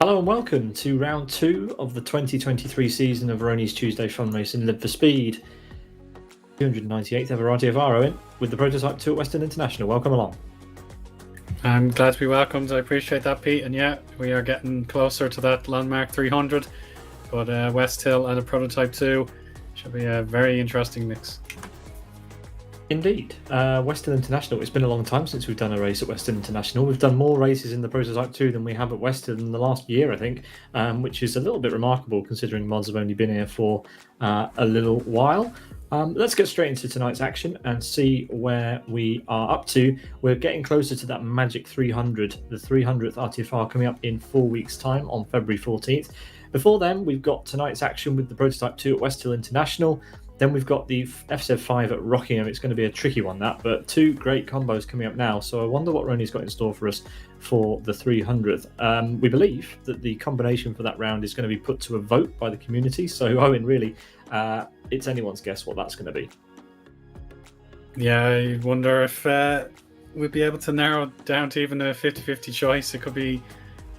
Hello and welcome to round 2 of the 2023 season of Rony's Tuesday Fun Race in Live for Speed. 298th ever RTFR, Eoin, with the prototype 2 at Westhill International. Welcome along. I'm glad to be welcomed. I appreciate that, Pete. And yeah, we are getting closer to that landmark 300. But Westhill and a prototype 2 should be a very interesting mix. Indeed. Westhill International, it's been a long time since we've done a race at Westhill International. We've done more races in the prototype 2 than we have at Westhill in the last year, I think, which is a little bit remarkable considering mods have only been here for a little while. Let's get straight into tonight's action and see where we are up to. We're getting closer to that magic 300, the 300th RTFR coming up in 4 weeks' time on February 14th. Before then, we've got tonight's action with the Prototype 2 at Westhill International. Then we've got the FZ 5 at Rockingham. It's going to be a tricky one, that, but two great combos coming up now. So I wonder what Rony's got in store for us for the 300th. We believe that the combination for that round is going to be put to a vote by the community. So, Owen, really, it's anyone's guess what that's going to be. Yeah, I wonder if we'd be able to narrow it down to even a 50-50 choice. It could be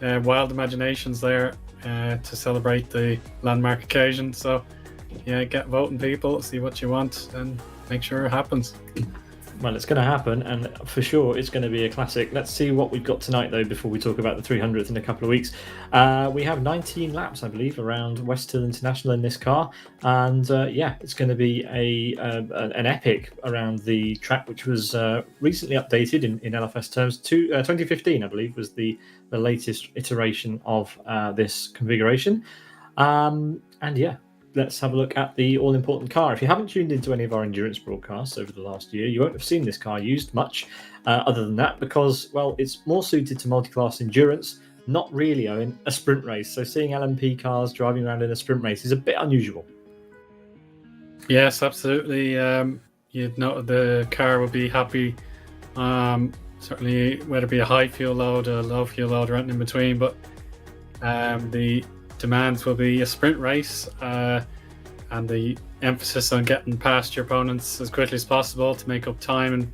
wild imaginations there to celebrate the landmark occasion. So, yeah, get voting, people, see what you want and make sure it happens. Well, it's going to happen, and for sure it's going to be a classic. Let's see what we've got tonight, though, before we talk about the 300th in a couple of weeks. We have 19 laps, I believe, around Westhill International in this car, and yeah, it's going to be an epic around the track, which was recently updated in LFS terms. 2015, I believe, was the latest iteration of this configuration, and yeah. Let's have a look at the all-important car. If you haven't tuned into any of our endurance broadcasts over the last year, you won't have seen this car used much other than that because, well, it's more suited to multi-class endurance, not really, Owen, a sprint race. So seeing LMP cars driving around in a sprint race is a bit unusual. Yes, absolutely. You'd know the car will be happy, certainly whether it be a high fuel load, a low fuel load, or anything in between, but the demands will be a sprint race and the emphasis on getting past your opponents as quickly as possible to make up time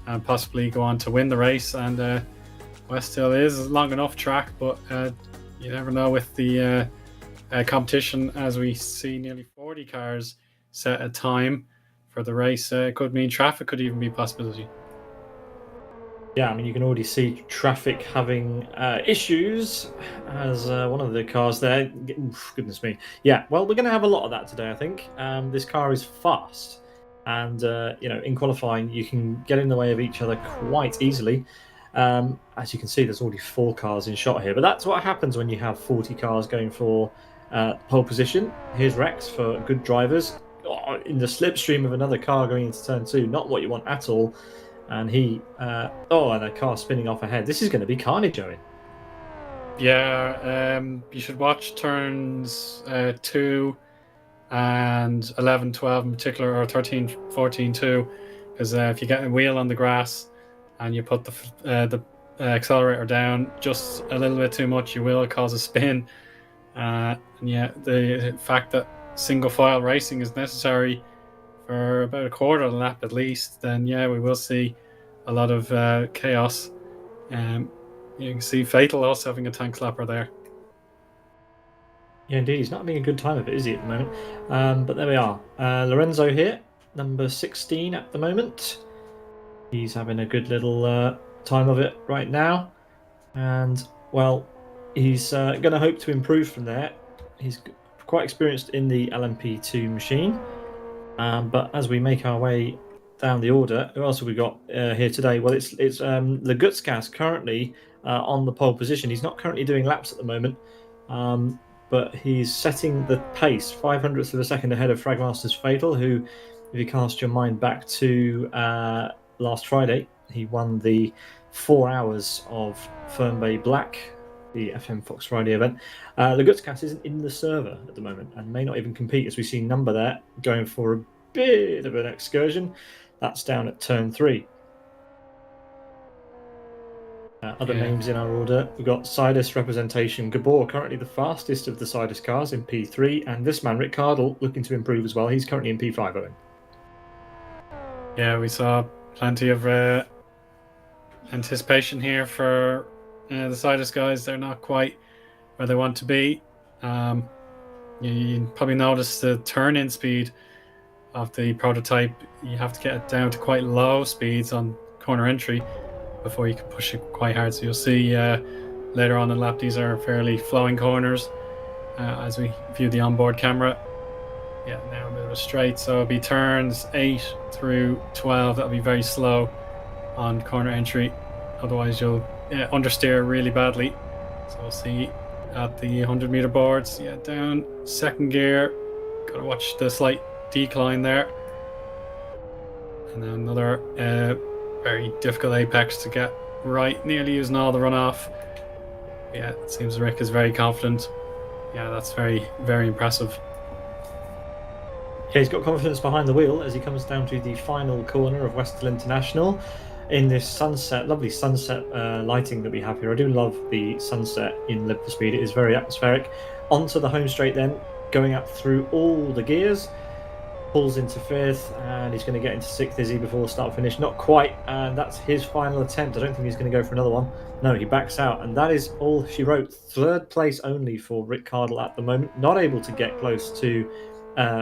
and possibly go on to win the race. And Westhill is a long enough track, but you never know with the competition, as we see nearly 40 cars set a time for the race. It could mean traffic could even be a possibility. Yeah, I mean, you can already see traffic having issues as one of the cars there. Oof, goodness me. Yeah, well, we're going to have a lot of that today, I think. This car is fast. And, in qualifying, you can get in the way of each other quite easily. As you can see, there's already 4 cars in shot here. But that's what happens when you have 40 cars going for pole position. Here's Rex for good drivers. Oh, in the slipstream of another car going into turn 2. Not what you want at all. And and a car spinning off ahead. This is going to be carnage, Owen. Yeah, you should watch turns 2 and 11, 12 in particular, or 13, 14 too, because if you get a wheel on the grass and you put the accelerator down just a little bit too much, you will cause a spin. And yeah, the fact that single file racing is necessary for about a quarter of the lap at least, then yeah, we will see a lot of chaos. You can see Fatal also having a tank slapper there. Yeah, indeed. He's not having a good time of it, is he, at the moment? But there we are. Lorenzo here, number 16 at the moment. He's having a good little time of it right now. And, well, he's going to hope to improve from there. He's quite experienced in the LMP2 machine. But as we make our way down the order, who else have we got here today? Well, it's the Gutskas currently on the pole position. He's not currently doing laps at the moment, but he's setting the pace 500ths of a second ahead of Fragmaster's Fatal, who, if you cast your mind back to last Friday, he won the 4 hours of Fernbay Black, the FM Fox Friday event. The Gutskas isn't in the server at the moment and may not even compete, as we see Number there going for a bit of an excursion. That's down at turn 3. Other names in our order, we've got Sidus representation. Gabor, currently the fastest of the Sidus cars in P3, and this man, Rick Cardle, looking to improve as well. He's currently in P5, Owen. Yeah, we saw plenty of anticipation here for the Sidus guys. They're not quite where they want to be. You probably notice the turn-in speed of the prototype. You have to get it down to quite low speeds on corner entry before you can push it quite hard. So you'll see later on in the lap, these are fairly flowing corners as we view the onboard camera. Yeah, now a bit of a straight. So it'll be turns 8 through 12. That'll be very slow on corner entry. Otherwise, you'll understeer really badly. So we'll see at the 100-meter boards. Yeah, down second gear. Got to watch the slight decline there. And then another very difficult apex to get right, nearly using all the runoff. Yeah, it seems Rick is very confident. Yeah, that's very, very impressive. Yeah, he's got confidence behind the wheel as he comes down to the final corner of Westhill International in this sunset, lovely sunset lighting that we have here. I do love the sunset in Live for Speed. It is very atmospheric. Onto the home straight then, going up through all the gears. Pulls into 5th, and he's going to get into 6th, is he, before start finish? Not quite, and that's his final attempt. I don't think he's going to go for another one. No, he backs out, and that is all she wrote. 3rd place only for Rick Cardle at the moment. Not able to get close to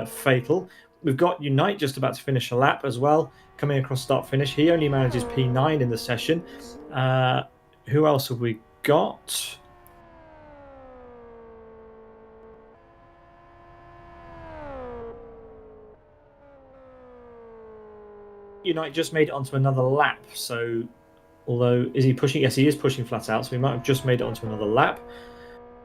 Fatal. We've got Unite just about to finish a lap as well, coming across start finish. He only manages P9 in the session. Who else have we got? Unite just made it onto another lap, so although is he pushing? Yes, he is pushing flat out, so he might have just made it onto another lap.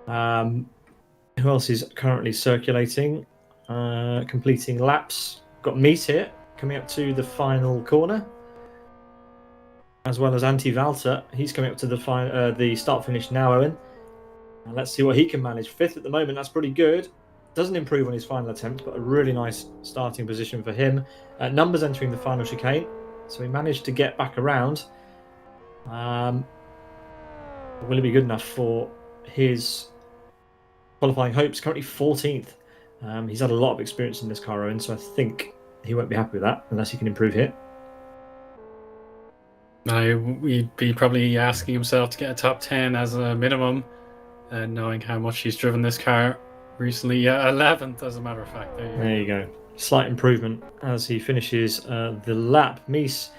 Who else is currently circulating, completing laps? Got Meat here coming up to the final corner, as well as Anti-Valter. He's coming up to the start finish now, Eoin. And let's see what he can manage. 5th at the moment, that's pretty good. Doesn't improve on his final attempt, but a really nice starting position for him. Numbers entering the final chicane, so he managed to get back around. Will it be good enough for his qualifying hopes? Currently 14th. He's had a lot of experience in this car, Eoin, so I think he won't be happy with that unless he can improve here. He'd be probably asking himself to get a top 10 as a minimum, knowing how much he's driven this car recently. 11th, as a matter of fact. There you go. Slight improvement as he finishes the lap. Mies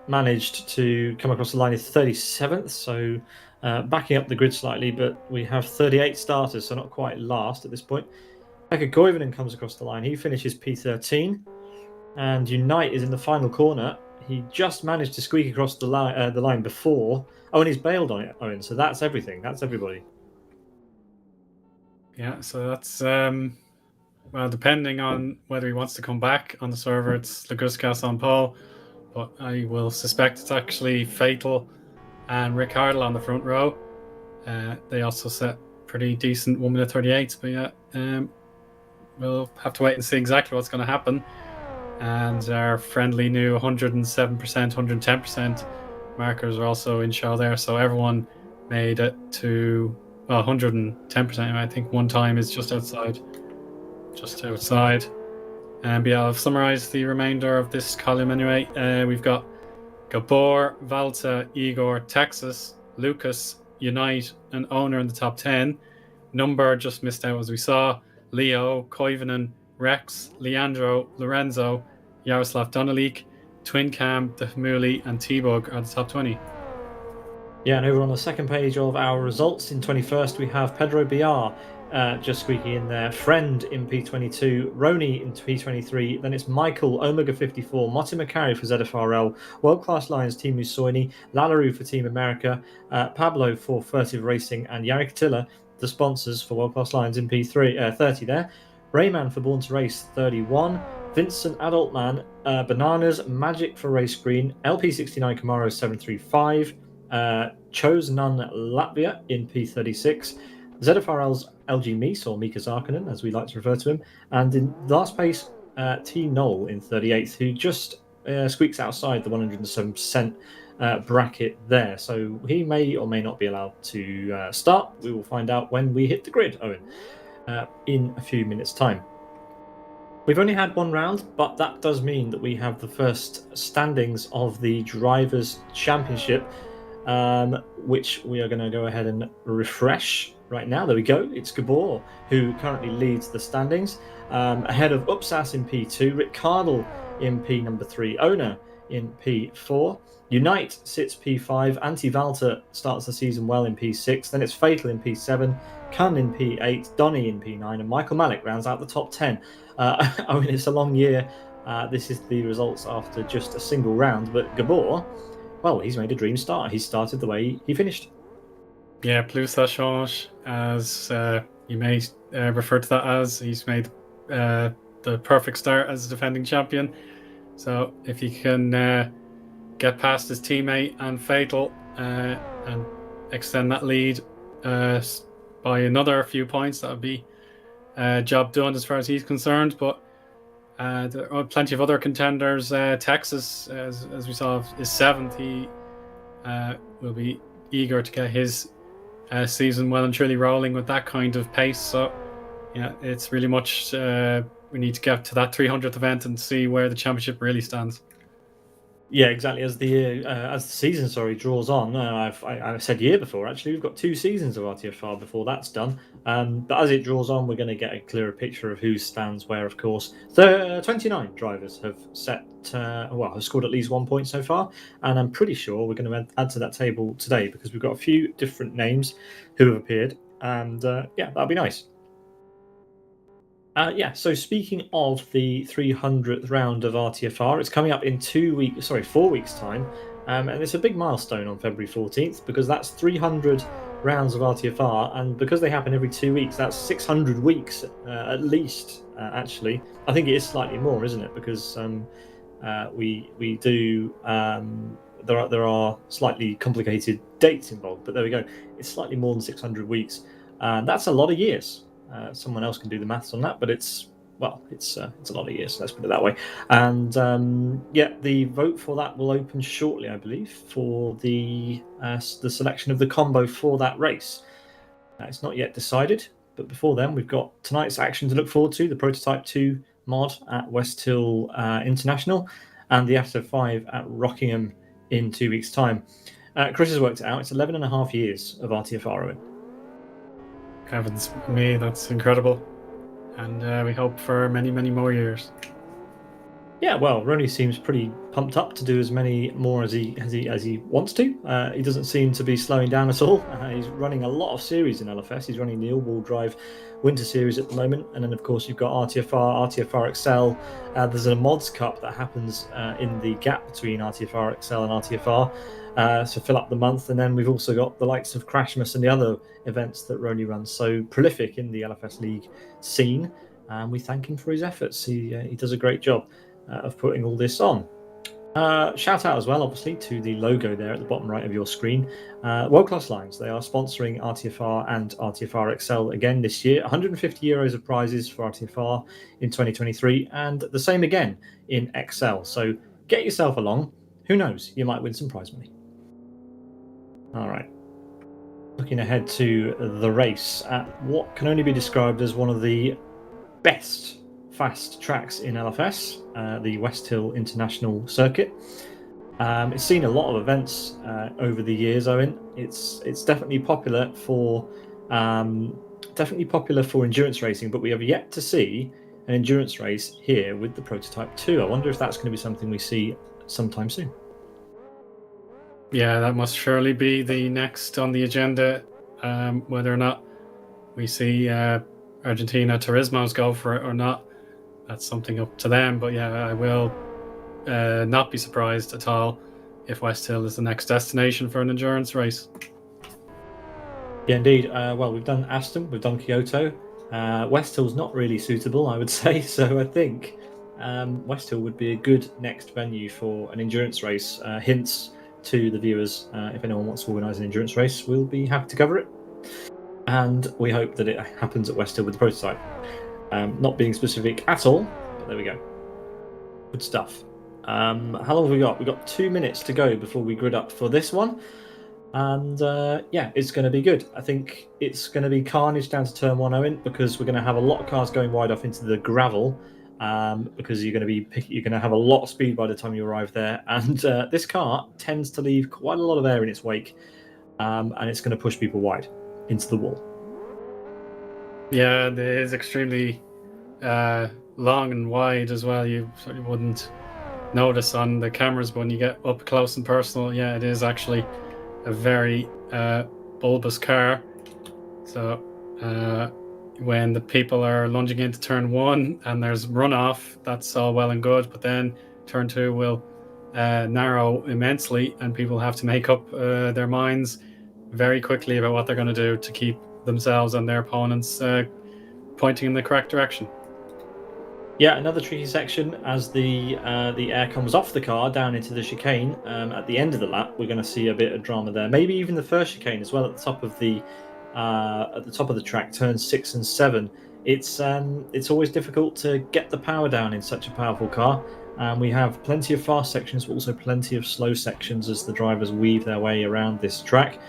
managed to come across the line in 37th, so backing up the grid slightly, but we have 38 starters, so not quite last at this point. Pekka Koivunen comes across the line. He finishes P13, and Unite is in the final corner. He just managed to squeak across the line before. Oh, and he's bailed on it, Eoin. So that's everything. That's everybody. Yeah, so that's well, depending on whether he wants to come back on the server, it's Laguskas on pole, but I will suspect it's actually Fatal and Rick Hardle on the front row. They also set pretty decent 1 minute 38s, but yeah, we'll have to wait and see exactly what's going to happen. And our friendly new 107%, 110% markers are also in show there, so everyone made it to 110%. I think one time is just outside. But yeah, I'll summarize the remainder of this column anyway. We've got Gabor, Valta, Igor, Texas, Lucas, Unite, and Owner in the top 10. Number just missed out as we saw. Leo, Koivunen, Rex, Leandro, Lorenzo, Yaroslav Donalik, Twin Cam, Dehmuli, and T-Bug are the top 20. Yeah, and over on the second page of our results in 21st, we have Pedro Biar just squeaking in there. Friend in P22, Rony in P23, then it's Michael, Omega 54, Martin McCarry for ZFRL, World Class Lions Team Musoini, Lallaroo for Team America, Pablo for Furtive Racing, and Yarrick Tiller, the sponsors for World Class Lions in P3 30 there. Rayman for Born to Race 31, Vincent Adultman, Bananas, Magic for Race Green, LP69 Camaro 735, Chose None Latvia in P36, ZFRL's LG Mies, or Mika Zarkanen as we like to refer to him, and in last place T Knoll in 38th, who just squeaks outside the 107% bracket there, so he may or may not be allowed to start. We will find out when we hit the grid, Eoin, in a few minutes time. We've only had one round, but that does mean that we have the first standings of the Drivers' Championship. which we are going to go ahead and refresh right now. There we go. It's Gabor who currently leads the standings, ahead of Upsas in P2, Rick Cardle in P number 3, Owner in P4. Unite sits P5, Anti-Valter starts the season well in P6, then it's Fatal in P7, Kun in P8, Donny in P9, and Michael Malik rounds out the top 10. I mean, it's a long year. This is the results after just a single round, but Gabor, well, he's made a dream start. He started the way he finished. Yeah, plus ça change, as you may refer to that as. He's made the perfect start as a defending champion. So if he can get past his teammate and Fatal and extend that lead by another few points, that would be job done as far as he's concerned. But there are plenty of other contenders. Texas, as we saw, is 7th. He will be eager to get his season well and truly rolling with that kind of pace. So yeah, it's really much we need to get to that 300th event and see where the championship really stands. Yeah, exactly. As the season draws on, I said year before. Actually, we've got 2 seasons of RTFR before that's done. But as it draws on, we're going to get a clearer picture of who stands where. Of course, 29 drivers have have scored at least 1 point so far, and I'm pretty sure we're going to add to that table today because we've got a few different names who have appeared, and yeah, that'll be nice. So speaking of the 300th round of RTFR, it's coming up in 4 weeks' time, and it's a big milestone on February 14th because that's 300 rounds of RTFR, and because they happen every 2 weeks, that's 600 weeks at least. Actually, I think it is slightly more, isn't it? Because we do there are slightly complicated dates involved, but there we go. It's slightly more than 600 weeks, and that's a lot of years. Someone else can do the maths on that, but it's a lot of years, let's put it that way. And the vote for that will open shortly, I believe, for the selection of the combo for that race. It's not yet decided, but before then, we've got tonight's action to look forward to: the Prototype 2 mod at Westhill International, and the After 5 at Rockingham in 2 weeks' time. Chris has worked it out; it's 11.5 years of RTFR, Owen. Heavens me, that's incredible, and we hope for many, many more years. Yeah, well, Rony seems pretty pumped up to do as many more as he wants to. He doesn't seem to be slowing down at all. He's running a lot of series in LFS. He's running the all-wheel drive winter series at the moment, and then of course you've got RTFR, RTFR XL. There's a mods cup that happens in the gap between RTFR XL and RTFR. So fill up the month, and then we've also got the likes of Crashmas and the other events that Rony runs. So prolific in the LFS League scene, and we thank him for his efforts. He does a great job of putting all this on. Shout out as well, obviously, to the logo there at the bottom right of your screen. World Class Lines, they are sponsoring RTFR and RTFR XL again this year. 150 euros of prizes for RTFR in 2023, and the same again in XL. So get yourself along. Who knows, you might win some prize money. All right. Looking ahead to the race at what can only be described as one of the best fast tracks in LFS, the Westhill International Circuit. It's seen a lot of events over the years, Owen. It's definitely popular for endurance racing, but we have yet to see an endurance race here with the Prototype 2. I wonder if that's going to be something we see sometime soon. Yeah, that must surely be the next on the agenda. Whether or not we see Argentina Turismos go for it or not, that's something up to them. But yeah, I will not be surprised at all if Westhill is the next destination for an endurance race. Yeah, indeed. Well, we've done Aston, we've done Kyoto. Westhill's not really suitable, I would say. So I think Westhill would be a good next venue for an endurance race. Hints to the viewers, if anyone wants to organise an endurance race, we'll be happy to cover it. And we hope that it happens at Westhill with the Prototype. Not being specific at all, but there we go. Good stuff. How long have we got? We've got 2 minutes to go before we grid up for this one. And it's going to be good. I think it's going to be carnage down to turn 1, Owen, because we're going to have a lot of cars going wide off into the gravel. because you're going to have a lot of speed by the time you arrive there. And this car tends to leave quite a lot of air in its wake, and it's going to push people wide into the wall. Yeah, it is extremely long and wide as well. You certainly wouldn't notice on the cameras, but when you get up close and personal, yeah, it is actually a very bulbous car. So when the people are lunging into turn 1 and there's runoff, that's all well and good, but then turn 2 will narrow immensely, and people have to make up their minds very quickly about what they're going to do to keep themselves and their opponents pointing in the correct direction. Yeah, another tricky section as the air comes off the car down into the chicane. At the end of the lap, we're going to see a bit of drama there. Maybe even the first chicane as well at the top of the track, turns 6 and 7. It's always difficult to get the power down in such a powerful car. We have plenty of fast sections, but also plenty of slow sections as the drivers weave their way around this track.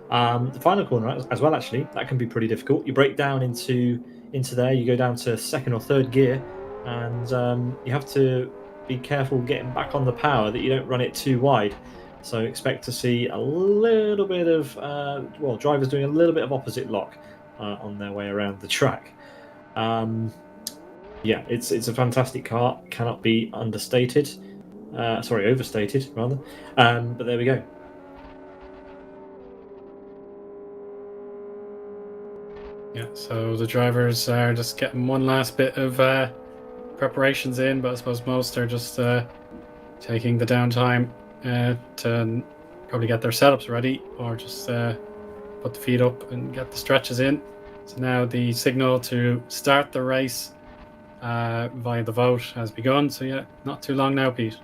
The final corner as well, actually, that can be pretty difficult. You break down into there, you go down to second or third gear, and you have to be careful getting back on the power that you don't run it too wide. So expect to see a little bit of drivers doing a little bit of opposite lock on their way around the track. Yeah, it's a fantastic car, cannot be overstated rather. But there we go. Yeah, so the drivers are just getting one last bit of preparations in, but I suppose most are just taking the downtime to probably get their setups ready, or just put the feet up and get the stretches in. So now the signal to start the race via the vote has begun. So yeah, not too long now, Pete.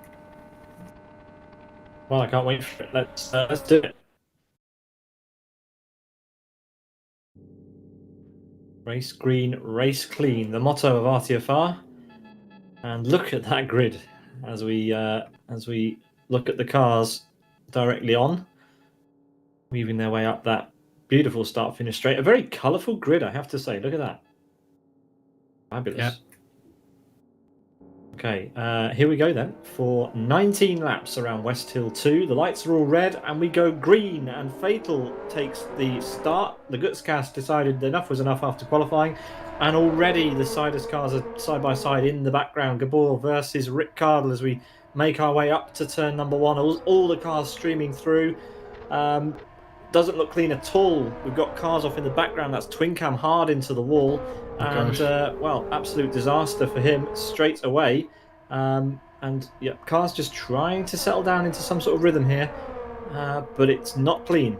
Well, I can't wait for it. Let's do it. Race green, race clean, the motto of RTFR. And look at that grid as we look at the cars directly on, weaving their way up that beautiful start-finish straight. A very colourful grid, I have to say. Look at that. Fabulous. Yeah. Okay, here we go then for 19 laps around Westhill 2. The lights are all red and we go green, and Fatal takes the start. The Gutscast decided enough was enough after qualifying, and already the Sidus cars are side by side in the background. Gabor versus Rick Cardle as we make our way up to turn number 1. All the cars streaming through. Doesn't look clean at all. We've got cars off in the background. That's twin cam hard into the wall. And, absolute disaster for him straight away. And, yeah, cars just trying to settle down into some sort of rhythm here. But it's not clean.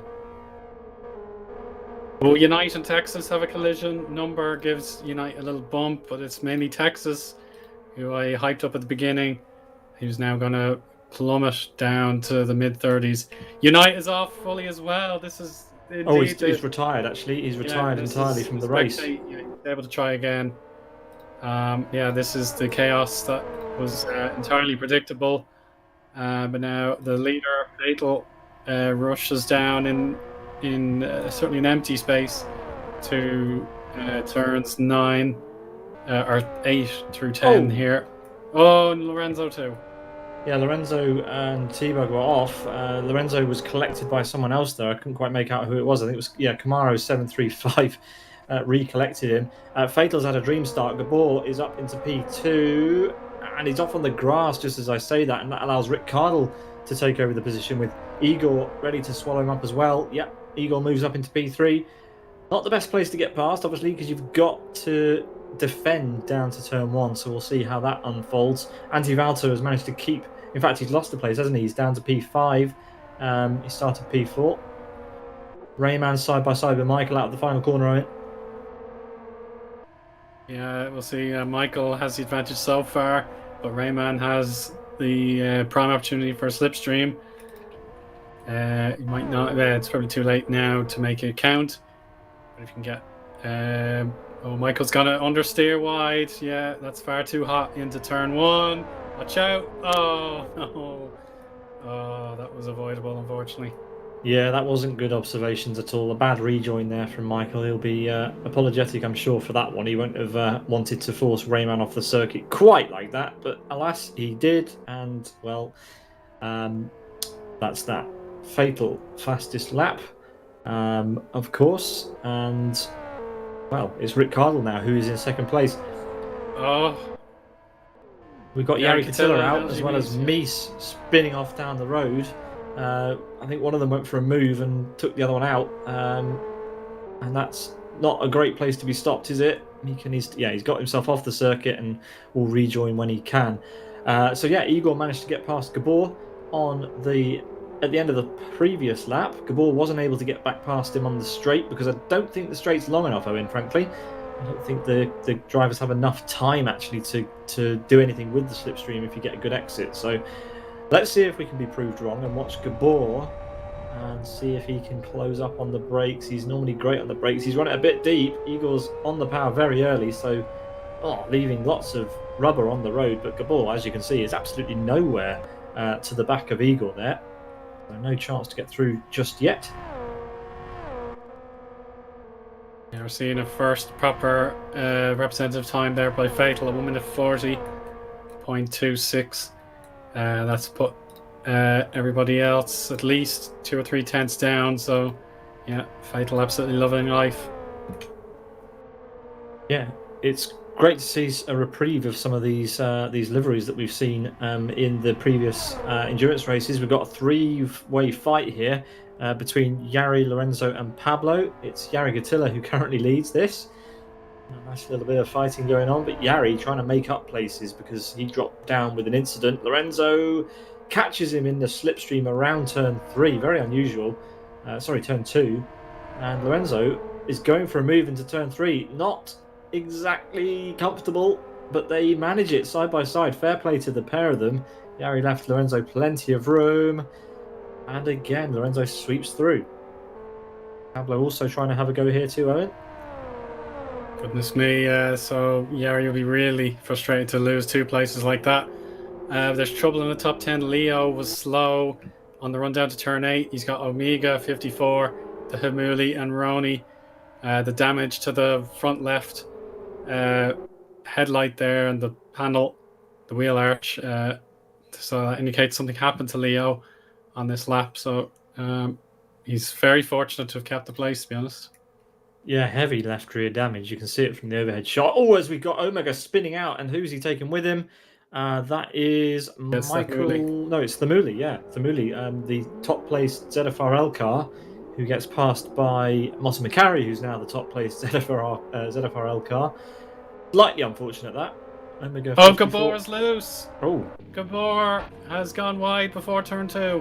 Well, Unite and Texas have a collision. Number gives Unite a little bump, but it's mainly Texas, who I hyped up at the beginning. He's now going to plummet down to the mid-30s. Unite is off fully as well. This is indeed he's retired, actually. He's retired entirely from the race. He's able to try again. This is the chaos that was entirely predictable. But now the leader, Fatal, rushes down in certainly an empty space to turns 9 or 8 through 10 here. Oh, and Lorenzo too. Yeah, Lorenzo and T-Bug were off. Lorenzo was collected by someone else, though. I couldn't quite make out who it was. I think it was, Camaro 735 recollected him. Fatal's had a dream start. Gabor is up into P2, and he's off on the grass just as I say that, and that allows Rick Cardle to take over the position with Igor ready to swallow him up as well. Yeah, Igor moves up into P3. Not the best place to get past, obviously, because you've got to defend down to turn 1, so we'll see how that unfolds. Antivalto has managed to keep, in fact he's lost the place, hasn't he? He's down to P5. He started P4. Rayman side by side with Michael out of the final corner of it. Yeah, we'll see. Michael has the advantage so far, but Rayman has the prime opportunity for a slipstream. He might not. It's probably too late now to make it count. But if you can get Michael's gonna understeer wide. Yeah, that's far too hot into turn 1. Watch out. Oh, no. Oh, that was avoidable, unfortunately. Yeah, that wasn't good observations at all. A bad rejoin there from Michael. He'll be apologetic, I'm sure, for that one. He won't have wanted to force Rayman off the circuit quite like that, but alas, he did, and well, that's that. Fatal fastest lap, of course, and well, it's Rick Cardle now who is in second place. Oh, We've got Yari Yari Katilla Katilla, out, as well as Mies spinning off down the road. I think one of them went for a move and took the other one out, and that's not a great place to be stopped, is it? He's got himself off the circuit and will rejoin when he can. So yeah, Igor managed to get past Gabor at the end of the previous lap. Gabor wasn't able to get back past him on the straight because I don't think the straight's long enough, Owen, frankly. I don't think the drivers have enough time actually to do anything with the slipstream if you get a good exit. So let's see if we can be proved wrong and watch Gabor and see if he can close up on the brakes. He's normally great on the brakes. He's run it a bit deep. Igor's on the power very early, so leaving lots of rubber on the road. But Gabor, as you can see, is absolutely nowhere to the back of Igor there. So no chance to get through just yet. Yeah, we're seeing a first proper representative time there by Fatal, a 1:40.26. That's put everybody else at least 2 or 3 tenths down. So, yeah, Fatal absolutely loving life. Yeah, it's great to see a reprieve of some of these liveries that we've seen in the previous endurance races. We've got a three-way fight here between Yari, Lorenzo, and Pablo. It's Yari Gatilla who currently leads this. A nice little bit of fighting going on, but Yari trying to make up places because he dropped down with an incident. Lorenzo catches him in the slipstream around turn 3, very unusual. Turn 2. And Lorenzo is going for a move into turn 3. Not exactly comfortable, but they manage it side by side. Fair play to the pair of them. Yari left Lorenzo plenty of room. And again, Lorenzo sweeps through. Pablo also trying to have a go here too, Owen. Goodness me, so Yari will be really frustrated to lose 2 places like that. There's trouble in the top 10. Leo was slow on the run down to turn 8. He's got Omega 54, the Hamuli and Rony. The damage to the front left headlight there and the panel, the wheel arch. So that indicates something happened to Leo on this lap. So he's very fortunate to have kept the place, to be honest. Yeah, heavy left rear damage. You can see it from the overhead shot. Oh, as we got Omega spinning out, and who's he taking with him? That is Michael. No, it's Thamuli. Yeah, Thamuli, the top placed ZFRL car, who gets passed by Mossa McCarry, who's now the top placed ZFRL car. Slightly unfortunate that. Omega 54. Gabor is loose. Oh, Gabor has gone wide before turn 2.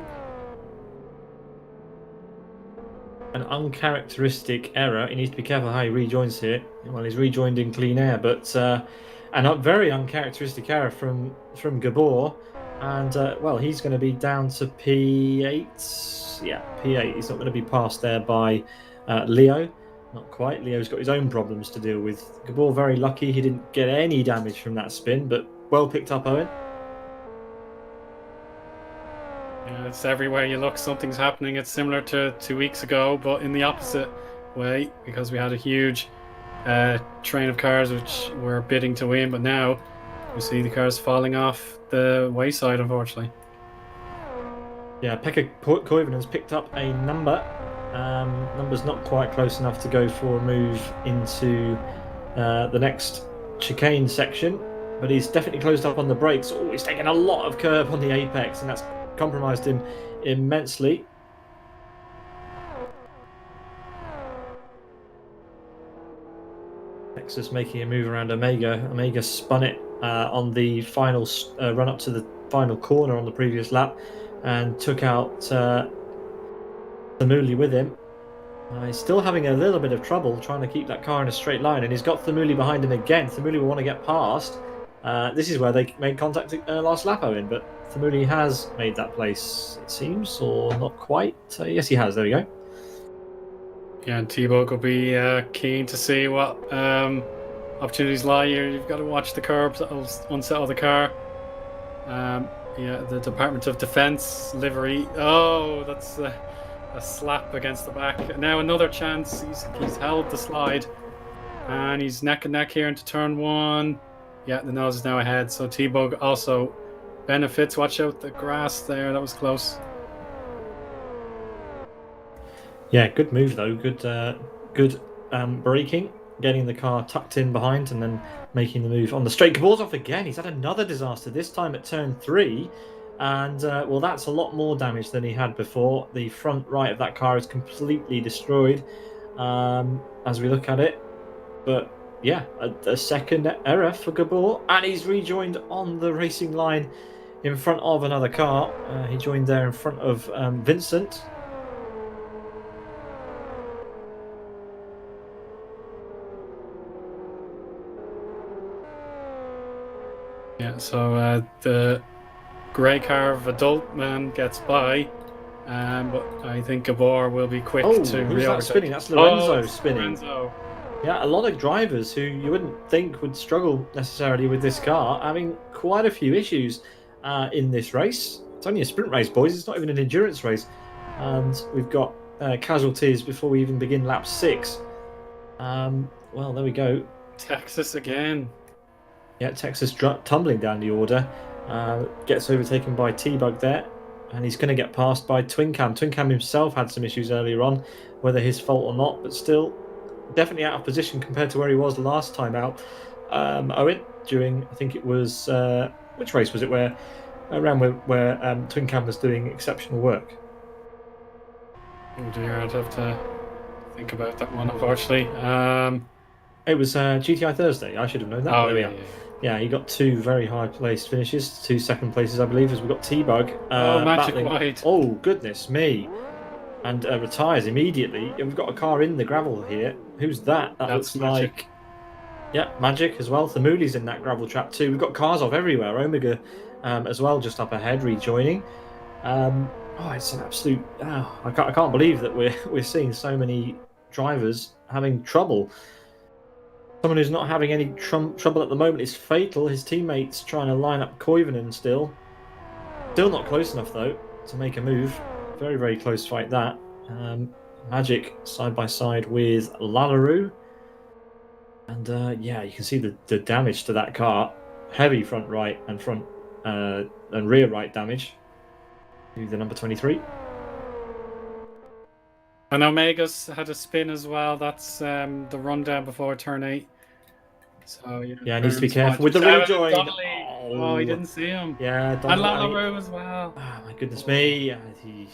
an uncharacteristic error. He needs to be careful how he rejoins here. Well, he's rejoined in clean air, but and a very uncharacteristic error from Gabor. And well, he's going to be down to P8. Yeah, P8. He's not going to be passed there by Leo. Not quite. Leo's got his own problems to deal with. Gabor very lucky he didn't get any damage from that spin, but well picked up, Owen. Yeah, it's everywhere you look, something's happening. It's similar to 2 weeks ago, but in the opposite way, because we had a huge train of cars which were bidding to win, but now we see the cars falling off the wayside, unfortunately. Yeah, Pekka Koivunen's picked up a number. Number's not quite close enough to go for a move into the next chicane section, but he's definitely closed up on the brakes. Oh, he's taken a lot of curb on the apex, and that's compromised him immensely. Texas making a move around Omega. Omega spun it on the final run up to the final corner on the previous lap and took out Thamuli with him. He's still having a little bit of trouble trying to keep that car in a straight line, and he's got Thamuli behind him again. Thamuli will want to get past. This is where they made contact last lap, Owen, but Thamuli has made that place, it seems, or not quite. Yes, he has. There we go. Yeah, and T-Bug will be keen to see what opportunities lie here. You've got to watch the curbs that will unsettle the car. Yeah, the Department of Defense livery. Oh, that's a slap against the back. Now another chance. He's held the slide, and he's neck and neck here into turn 1. Yeah, the nose is now ahead. So T-Bug also benefits. Watch out the grass there. That was close. Yeah, good move though. Good braking, getting the car tucked in behind, and then making the move on the straight. Gabor's off again. He's had another disaster. This time at turn 3, and well, that's a lot more damage than he had before. The front right of that car is completely destroyed, as we look at it. But yeah, a second error for Gabor, and he's rejoined on the racing line in front of another car. He joined there in front of Vincent. Yeah, so the grey car of Adult Man gets by, but I think Gabor will be quick to who's that re-overtake. spinning? That's Lorenzo it's spinning. Lorenzo. Yeah, a lot of drivers who you wouldn't think would struggle necessarily with this car having quite a few issues in this race. It's only a sprint race, boys. It's not even an endurance race. And we've got casualties before we even begin lap 6. Well, there we go. Texas again. Yeah, Texas tumbling down the order. Gets overtaken by T-Bug there. And he's going to get passed by Twin Cam. Twin Cam himself had some issues earlier on, whether his fault or not, but still definitely out of position compared to where he was last time out. Eoin, during, I think it was, which race was it, where Twin Cam was doing exceptional work? Oh dear, I'd have to think about that one, unfortunately. It was GTI Thursday. I should have known that. Oh, yeah, he got 2 very high placed finishes, 2 second places, I believe, as we got T-Bug. Magic battling. Wide. Oh, goodness me. And retires immediately. And we've got a car in the gravel here. Who's that? That That's looks Magic. like... Yeah, Magic as well. Thamuli's in that gravel trap too. We've got cars off everywhere. Omega as well, just up ahead, rejoining. It's an absolute... I can't believe that we're seeing so many drivers having trouble. Someone who's not having any trouble at the moment is Fatal. His teammates trying to line up Koivunen still. Still not close enough, though, to make a move. Very, very close fight, that. Magic side by side with Lallaroo. And, yeah, you can see the damage to that car. Heavy front right and front and rear right damage to the number 23. And Omega's had a spin as well. That's the rundown before turn 8. So yeah, needs to be careful with the rejoin. Oh, he didn't see him. Yeah, and Lallaroo as well. Oh my goodness me!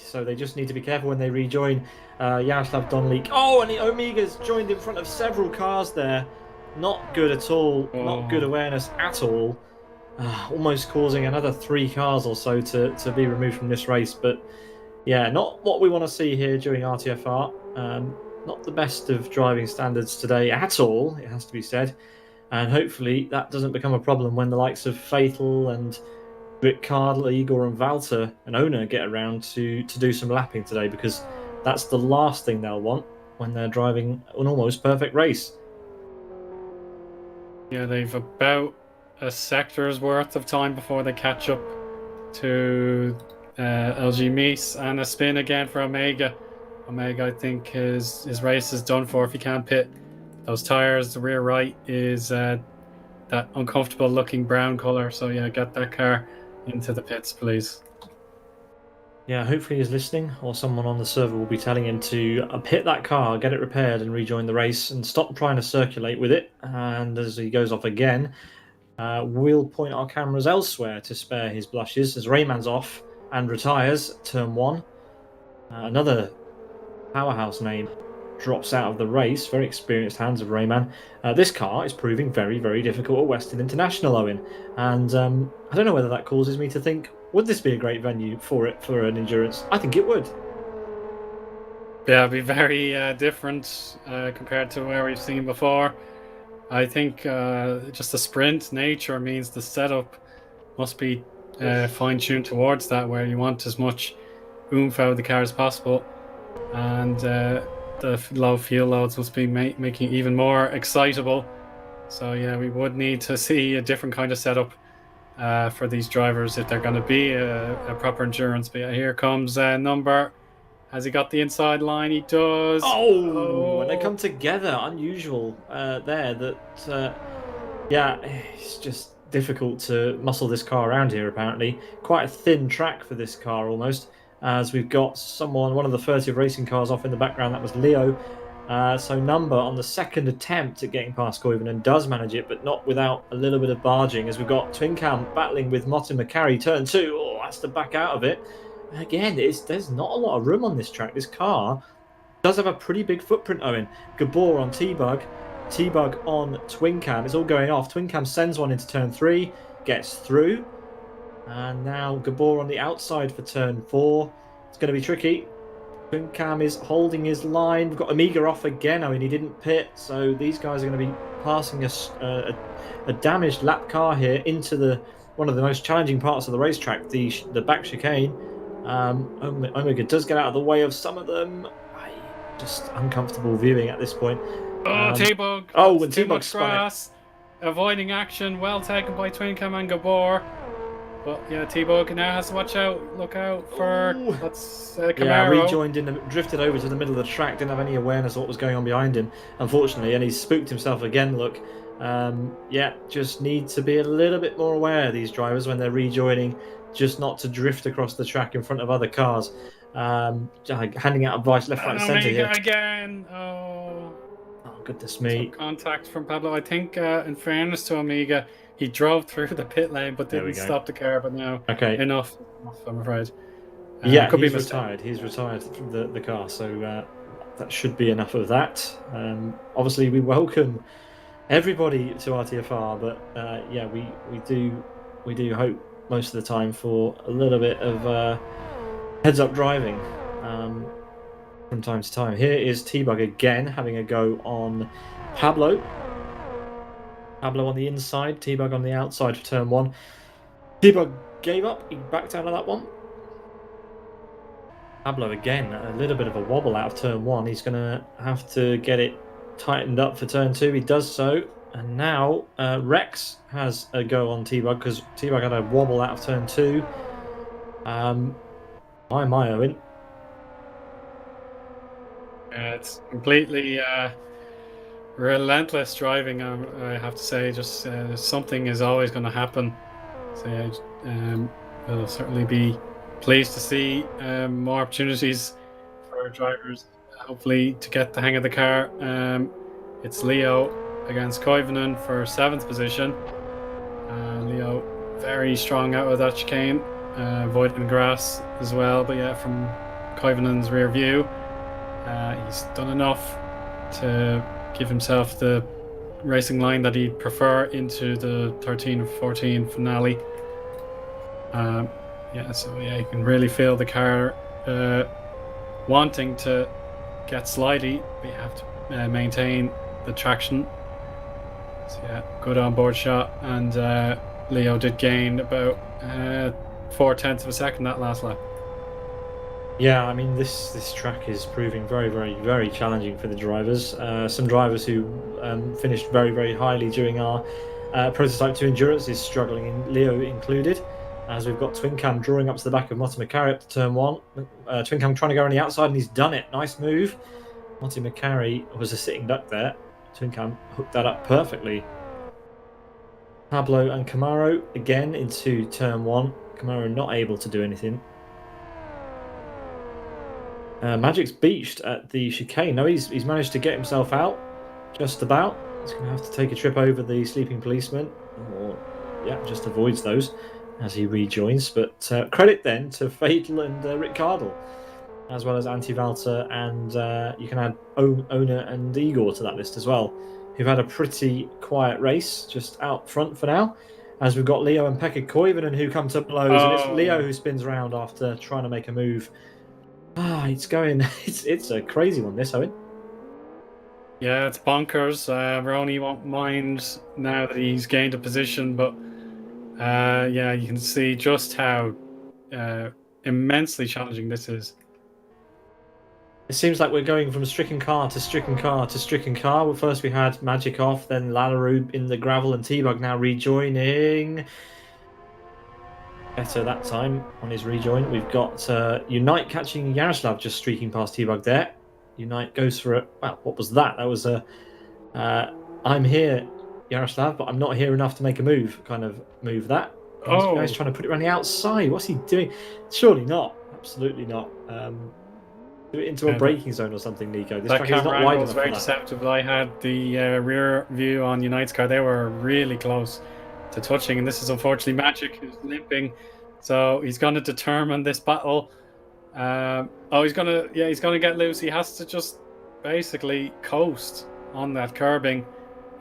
So they just need to be careful when they rejoin. Yaroslav Donlik. Oh, and the Omega's joined in front of several cars there. Not good at all. Not good awareness at all. Almost causing another 3 cars or so to be removed from this race. But yeah, not what we want to see here during RTFR. Not the best of driving standards today at all, it has to be said. And hopefully that doesn't become a problem when the likes of Fatal and Rickard, Igor and Valter and Ona get around to do some lapping today, because that's the last thing they'll want when they're driving an almost perfect race. Yeah, they've about a sector's worth of time before they catch up to LG Mies, and a spin again for Omega. Omega, I think his race is done for if he can't pit. Those tires, the rear right is that uncomfortable looking brown colour. So yeah, get that car into the pits, please. Yeah, hopefully he's listening, or someone on the server will be telling him to pit that car, get it repaired and rejoin the race, and stop trying to circulate with it. And as he goes off again, we'll point our cameras elsewhere to spare his blushes as Rayman's off and retires turn 1. Another powerhouse name drops out of the race. Very experienced hands of Rayman. This car is proving very, very difficult at Westhill International, Owen. And I don't know whether that causes me to think, would this be a great venue for an endurance? I think it would. Yeah, it'd be very different compared to where we've seen before. I think just the sprint nature means the setup must be fine-tuned towards that, where you want as much oomph out of the car as possible. And the low fuel loads must be making it even more excitable. So yeah, we would need to see a different kind of setup for these drivers if they're going to be a proper endurance. But yeah, here comes number Has he got the inside line? He does. Oh, and they come together. Unusual there. Yeah, it's just difficult to muscle this car around here, apparently. Quite a thin track for this car, almost, as we've got one of the furtive racing cars off in the background. That was Leo. So Number on the second attempt at getting past Koivunen does manage it, but not without a little bit of barging, as we've got Twin Cam battling with Martin McCarry. Turn 2, oh, has to back out of it. Again, there's not a lot of room on this track. This car does have a pretty big footprint, Owen. Gabor on T-Bug. T-Bug on Twin Cam. It's all going off. Twin Cam sends one into turn 3, gets through. And now Gabor on the outside for turn 4. It's going to be tricky. Twin Cam is holding his line. We've got Amiga off again. Owen, he didn't pit. So these guys are going to be passing a damaged lap car here into one of the most challenging parts of the racetrack, the back chicane. Omega does get out of the way of some of them. Just uncomfortable viewing at this point. T-Bug. Oh, and T-Bug spun it. Avoiding action. Well taken by Twin Cam and Gabor. But yeah, T-Bug now has to watch out. Look out for that's Camaro. Yeah, rejoined drifted over to the middle of the track. Didn't have any awareness of what was going on behind him, unfortunately, and he spooked himself again. Look, yeah, just need to be a little bit more aware, these drivers, when they're rejoining, just not to drift across the track in front of other cars. Handing out advice left, right, and centre here. Again. Oh, goodness me. Some contact from Pablo. I think, in fairness to Amiga, he drove through the pit lane but didn't stop the car. But now, enough, I'm afraid. Yeah, he's retired. He's retired from the car, so that should be enough of that. Obviously, we welcome everybody to RTFR, but yeah, we do hope most of the time for a little bit of heads-up driving from time to time. Here is T-Bug again, having a go on Pablo. Pablo on the inside, T-Bug on the outside for turn 1. T-Bug gave up, he backed out of that one. Pablo again, a little bit of a wobble out of turn 1. He's going to have to get it tightened up for turn 2. He does so. And now Rex has a go on T-Bug, because T-Bug had a wobble out of turn 2. My Owen. It's completely relentless driving, I have to say. Just something is always going to happen. So yeah, we'll certainly be pleased to see more opportunities for drivers, hopefully, to get the hang of the car. It's Leo against Koivunen for 7th position. Leo very strong out of that chicane, avoiding the grass as well. But yeah, from Koivunen's rear view, he's done enough to give himself the racing line that he'd prefer into the 13-14 finale. Yeah, so yeah, you can really feel the car wanting to get slidey, but you have to maintain the traction. So yeah, good onboard shot, and Leo did gain about 0.4 of a second that last lap. Yeah, I mean, this track is proving very, very, very challenging for the drivers. Some drivers who finished very, very highly during our Prototype 2 Endurance is struggling, Leo included, as we've got Twin Cam drawing up to the back of Martin McCarry up to turn 1. Twin Cam trying to go on the outside, and he's done it. Nice move. Martin McCarry was a sitting duck there. Twin Cam hooked that up perfectly. Pablo and Camaro again into turn 1. Camaro not able to do anything. Magic's beached at the chicane. No, he's managed to get himself out, just about. He's going to have to take a trip over the sleeping policeman, or yeah, just avoids those as he rejoins. But credit then to Fatal and Rick Cardle, as well as Anti-Valter, and you can add Owner and Igor to that list as well, who've had a pretty quiet race, just out front for now. As we've got Leo and Pekka Koivunen who come to blows, and it's Leo who spins around after trying to make a move. It's going. It's a crazy one, this, Owen. Yeah, it's bonkers. Rony won't mind now that he's gained a position, but yeah, you can see just how immensely challenging this is. It seems like we're going from stricken car to stricken car to stricken car. Well, first we had Magic off, then Lallaroo in the gravel, and T-Bug now rejoining. better that time on his rejoin. We've got Unite catching Yaroslav just streaking past T-Bug there. Unite goes for it. Wow, what was that? That was a I'm here, Yaroslav, but I'm not here enough to make a move kind of move that. He's trying to put it around the outside. What's he doing? Surely not. Absolutely not. Do it into a braking zone or something, Nico. This track is not wide enough. Very deceptive. I had the rear view on Unite's car. They were really close to touching, and this is unfortunately Magic who's limping. So he's going to determine this battle. He's gonna get loose. He has to just basically coast on that curbing.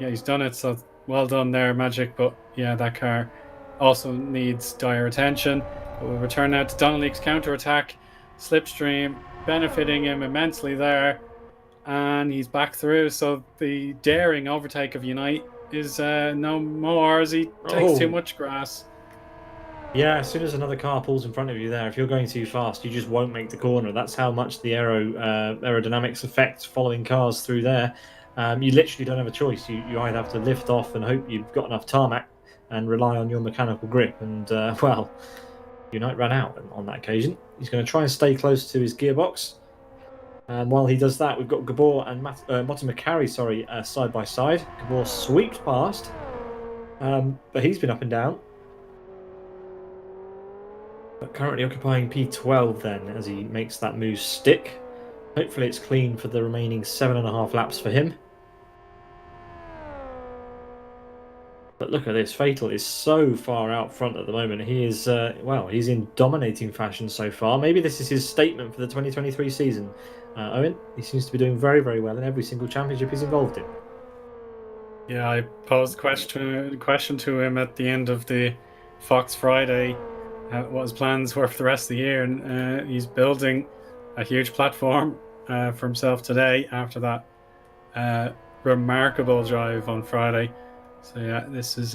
Yeah, he's done it. So well done there, Magic. But yeah, that car also needs dire attention. But we'll return now to Donnelly's counter attack. Slipstream benefiting him immensely there, and he's back through. So the daring overtake of Unite is no more as he takes too much grass. Yeah, as soon as another car pulls in front of you there, if you're going too fast, you just won't make the corner. That's how much the aerodynamics affect following cars through there. You literally don't have a choice. You either have to lift off and hope you've got enough tarmac and rely on your mechanical grip. And, well, Unite ran out on that occasion. He's going to try and stay close to his gearbox. And while he does that, we've got Gabor and Motta McCarry, side by side. Gabor sweeps past, but he's been up and down. But currently occupying P12 then, as he makes that move stick. Hopefully it's clean for the remaining 7.5 laps for him. But look at this, Fatal is so far out front at the moment. He is, he's in dominating fashion so far. Maybe this is his statement for the 2023 season. Owen, he seems to be doing very, very well in every single championship he's involved in. Yeah, I posed a question to him at the end of the Fox Friday, what his plans were for the rest of the year, and he's building a huge platform for himself today after that remarkable drive on Friday. So yeah, this is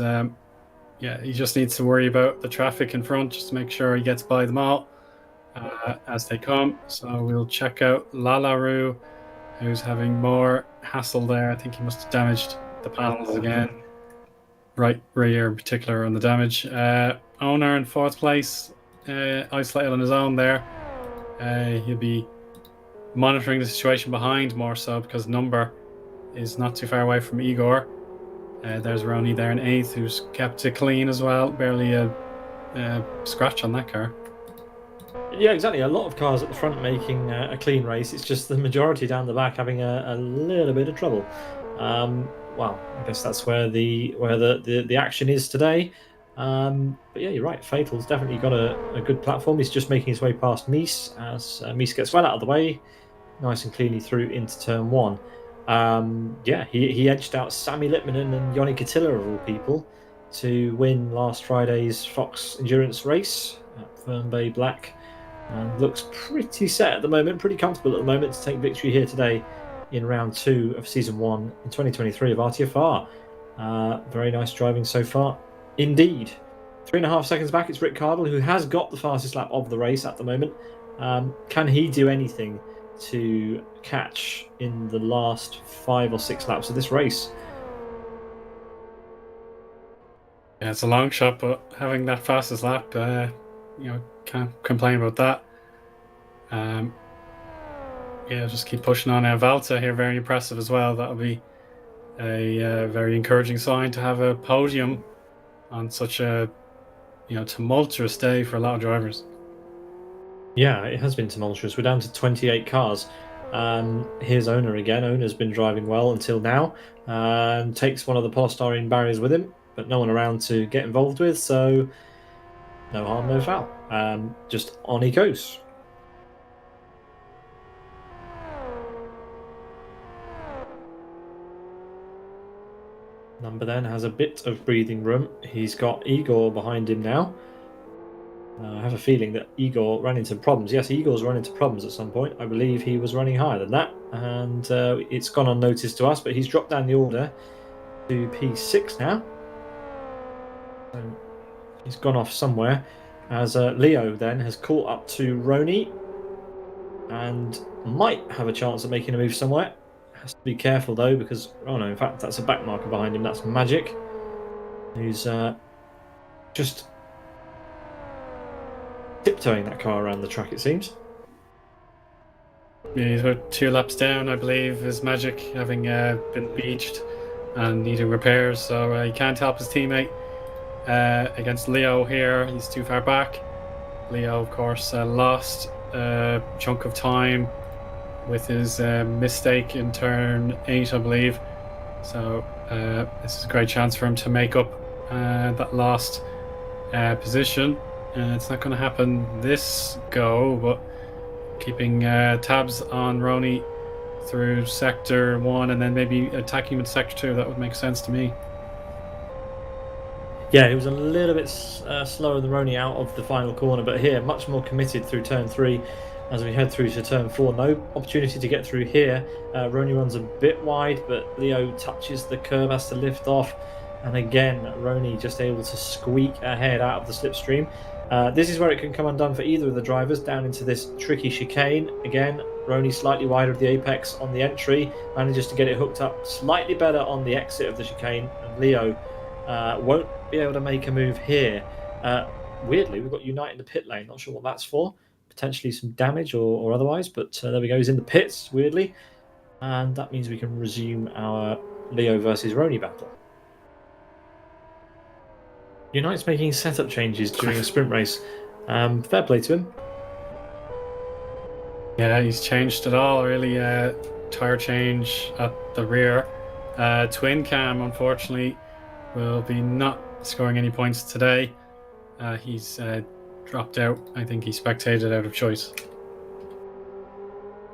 he just needs to worry about the traffic in front, just to make sure he gets by them all as they come. So we'll check out Lalaru, who's having more hassle there. I think he must have damaged the panels again. Right rear in particular on the damage. Owner in 4th place, isolated on his own there. He'll be monitoring the situation behind more so, because number is not too far away from Igor. There's Rony there in 8th, who's kept it clean as well. Barely a scratch on that car. Yeah, exactly. A lot of cars at the front making a clean race. It's just the majority down the back having a little bit of trouble. Well, I guess that's where the action is today. But yeah, you're right. Fatal's definitely got a good platform. He's just making his way past Mies as Mies gets well out of the way, nice and cleanly through into turn 1. He edged out Sami Littmanen and Joni Katila of all people to win last Friday's Fox Endurance race at Fernbay Black, and looks pretty set at the moment, pretty comfortable at the moment to take victory here today in round 2 of season 1 in 2023 of RTFR. Very nice driving so far indeed. 3.5 seconds back, it's Rick Cardle, who has got the fastest lap of the race at the moment. Can he do anything to catch in the last 5 or 6 laps of this race? Yeah, it's a long shot, but having that fastest lap, can't complain about that. Just keep pushing on. Valta here, very impressive as well. That'll be a very encouraging sign to have a podium on such a tumultuous day for a lot of drivers. Yeah, it has been tumultuous. We're down to 28 cars. Here's Owner again. Owner's been driving well until now. Takes one of the polystyrene barriers with him, but no one around to get involved with, so no harm, no foul. Just on he goes. Number then has a bit of breathing room. He's got Igor behind him now. I have a feeling that Igor ran into problems. Yes, Igor's run into problems at some point. I believe he was running higher than that, and it's gone unnoticed to us, but he's dropped down the order to P6 now. So he's gone off somewhere, as Leo then has caught up to Rony and might have a chance of making a move somewhere. Has to be careful though, because in fact that's a back marker behind him. That's Magic, who's just tiptoeing that car around the track, it seems. Yeah, he's about 2 laps down, I believe, his magic, having been beached and needing repairs, so he can't help his teammate against Leo here. He's too far back. Leo, of course, lost a chunk of time with his mistake in turn 8, I believe. So this is a great chance for him to make up that lost position. It's not going to happen this go, but keeping tabs on Rony through sector 1 and then maybe attacking with sector 2, that would make sense to me. Yeah, he was a little bit slower than Rony out of the final corner, but here much more committed through turn 3 as we head through to turn 4. No opportunity to get through here. Rony runs a bit wide, but Leo touches the curb, has to lift off, and again Rony just able to squeak ahead out of the slipstream. This is where it can come undone for either of the drivers, down into this tricky chicane. Again, Rony slightly wider of the apex on the entry, manages to get it hooked up slightly better on the exit of the chicane, and Leo won't be able to make a move here. Weirdly, we've got Unite in the pit lane. Not sure what that's for. Potentially some damage or otherwise, but there we go. He's in the pits, weirdly. And that means we can resume our Leo versus Rony battle. Unite's making setup changes during a sprint race. Fair play to him. Yeah, he's changed it all, really. Tire change at the rear. Twin cam, unfortunately, will be not scoring any points today. He's dropped out. I think he spectated out of choice.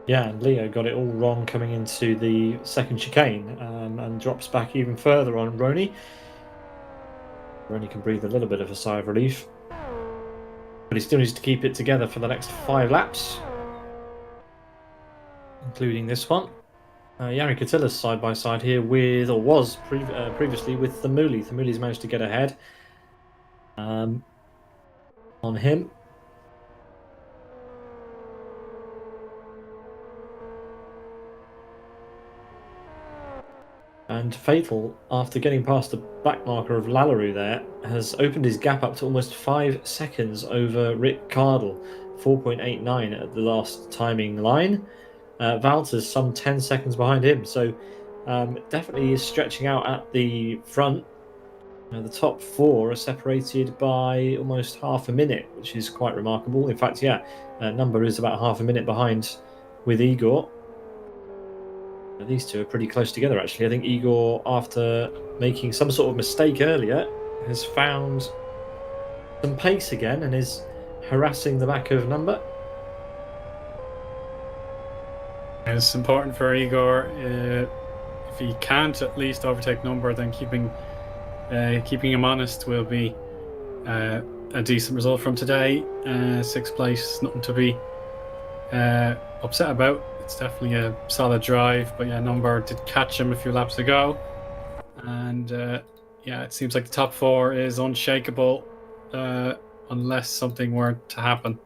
Yeah, and Leo got it all wrong coming into the second chicane and drops back even further on Rony. Rony can breathe a little bit of a sigh of relief. But he still needs to keep it together for the next 5 laps, including this one. Jari Katilla's side by side here with, or was previously with Thamuli. Thamuli's managed to get ahead on him. And Fatal, after getting past the back marker of Lallaroo there, has opened his gap up to almost 5 seconds over Rick Cardle, 4.89 at the last timing line. Valter's some 10 seconds behind him, so definitely is stretching out at the front. The top 4 are separated by almost half a minute, which is quite remarkable. In fact, number is about half a minute behind with Igor. These two are pretty close together, actually. I think Igor, after making some sort of mistake earlier, has found some pace again and is harassing the back of number. It's important for Igor, if he can't at least overtake number, then keeping him honest will be a decent result from today. 6th place, nothing to be upset about. It's definitely a solid drive, but number did catch him a few laps ago, and it seems like the top 4 is unshakable unless something were to happen.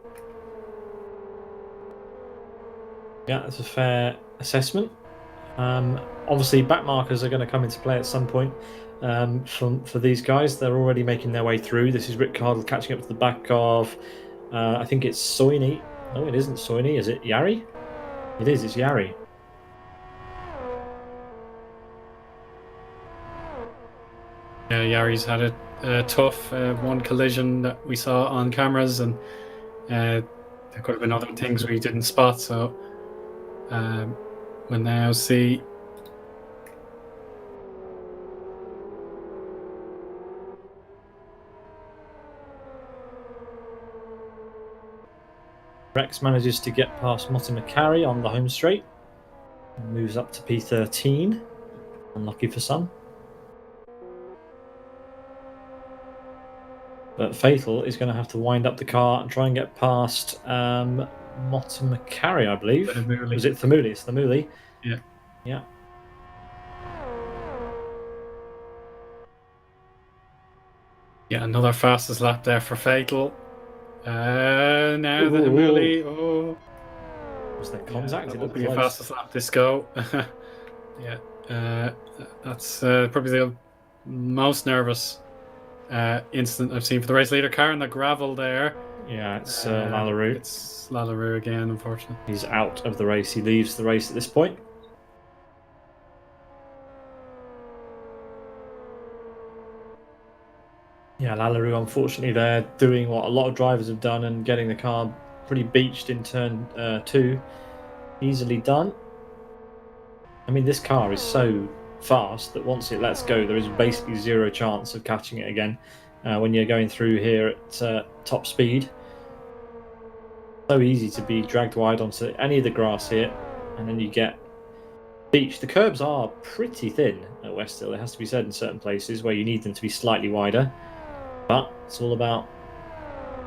Yeah, that's a fair assessment. Obviously, back markers are going to come into play at some point for these guys. They're already making their way through. This is Rick Cardle catching up to the back of, I think it's Soini. No, it isn't Soini. Is it Jari? It is. It's Jari. Yeah, Yari's had a tough one collision that we saw on cameras, and there could have been other things we didn't spot, so we'll now see. Rex manages to get past Motti McCarry on the home straight and moves up to P13. Unlucky for some. But Fatal is going to have to wind up the car and try and get past Motti McCarry, I believe. Thamuli. Was it Thamuli? It's Thamuli. Yeah. Yeah. Yeah, another fastest lap there for Fatal. Now the Thamuli. Oh, was there contact? That It will looked be a close. fastest lap this go. That's probably the most nervous incident I've seen for the race leader car in the gravel there. Yeah, it's Lallaroo. It's Lallaroo again, unfortunately. He's out of the race. He leaves the race at this point. Yeah, Lallaroo, unfortunately, they're doing what a lot of drivers have done and getting the car pretty beached in turn 2. Easily done. I mean, this car is so fast that once it lets go, there is basically zero chance of catching it again when you're going through here at top speed. So easy to be dragged wide onto any of the grass here, and then you get beach. The curbs are pretty thin at Westhill, it has to be said, in certain places where you need them to be slightly wider. But it's all about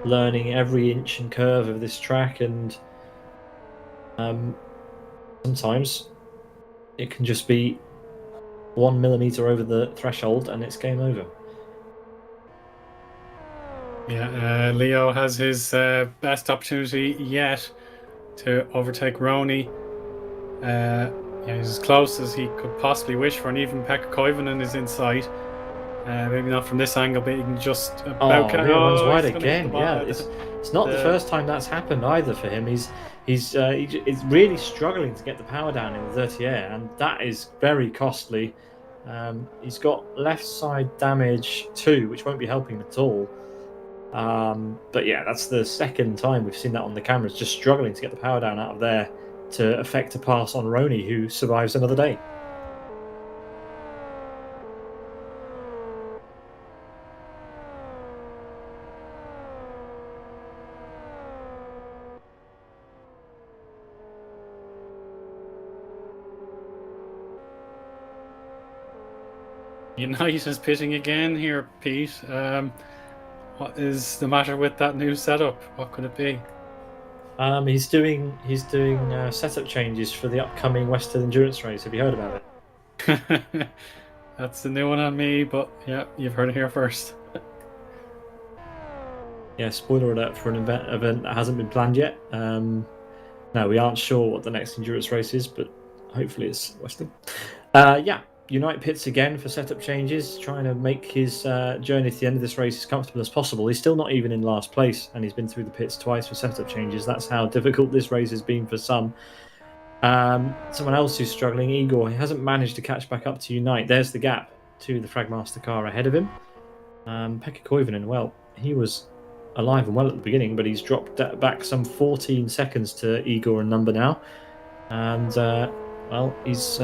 learning every inch and curve of this track, and sometimes it can just be 1 millimeter over the threshold and it's game over. Yeah, Leo has his best opportunity yet to overtake Rony. Yeah, he's as close as he could possibly wish for, and even Pekka Koivunen is in sight. Maybe not from this angle, but he can just about Leo runs wide he's again. Yeah, it's not the first time that's happened either for him. He's really struggling to get the power down in the dirty air, and that is very costly. He's got left side damage too, which won't be helping him at all. But yeah, that's the second time we've seen that on the cameras, just struggling to get the power down out of there to effect a pass on Rony, who survives another day. United is pitting again here, Pete. What is the matter with that new setup? What could it be? He's doing setup changes for the upcoming Westhill endurance race. Have you heard about it? That's the new one on me, but yeah, you've heard it here first. Yeah, spoiler alert for an event that hasn't been planned yet. No, we aren't sure what the next endurance race is, but hopefully it's Westhill. Yeah, Unite pits again for setup changes, trying to make his journey to the end of this race as comfortable as possible. He's still not even in last place, and he's been through the pits twice for setup changes. That's how difficult this race has been for some. Someone else who's struggling, Igor, he hasn't managed to catch back up to Unite. There's the gap to the Fragmaster car ahead of him. Pekka Koivunen, well, he was alive and well at the beginning, but he's dropped back some 14 seconds to Igor and number now. And, well, he's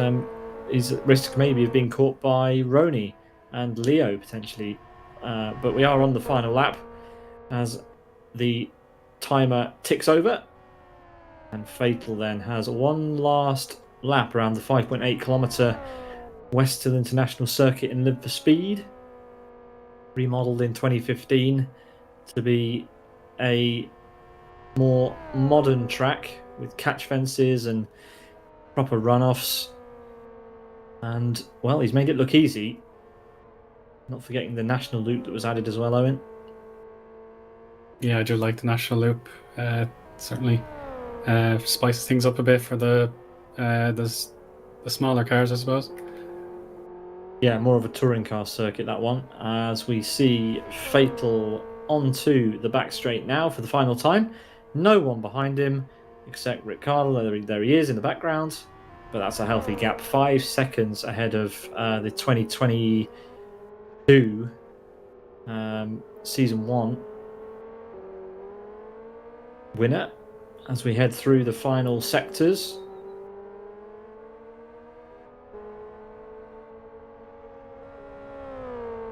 at risk maybe of being caught by Rony and Leo potentially. But we are on the final lap as the timer ticks over. And Fatal then has one last lap around the 5.8 kilometre Westhill International Circuit in Live for Speed. Remodelled in 2015 to be a more modern track with catch fences and proper runoffs. And, well, he's made it look easy. Not forgetting the national loop that was added as well, Owen. Yeah, I do like the national loop. Certainly spices things up a bit for the smaller cars, I suppose. Yeah, more of a touring car circuit, that one. As we see Fatal onto the back straight now for the final time. No one behind him except Ricciardo. There he is in the background. But that's a healthy gap. 5 seconds ahead of the 2022 Season 1 winner as we head through the final sectors.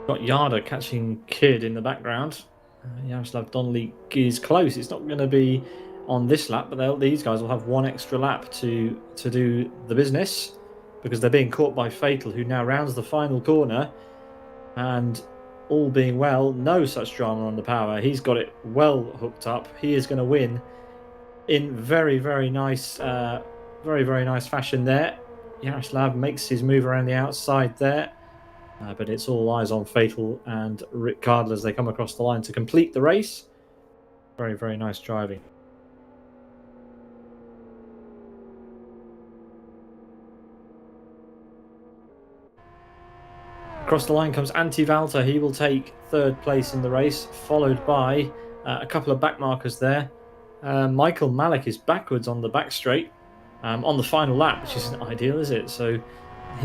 Got Yada catching Kid in the background. Yaroslav Donnelly is close. It's not going to be on this lap, but these guys will have one extra lap to do the business because they're being caught by Fatal, who now rounds the final corner, and all being well, no such drama on the power. He's got it well hooked up. He is going to win in very, very nice fashion there. Yaroslav makes his move around the outside there, but it's all eyes on Fatal and Ricciardo as they come across the line to complete the race. Very, very nice driving. Across the line comes Antti Valter. He will take third place in the race, followed by A couple of back markers there. Michael Malik is backwards on the back straight on the final lap, which isn't ideal, is it? So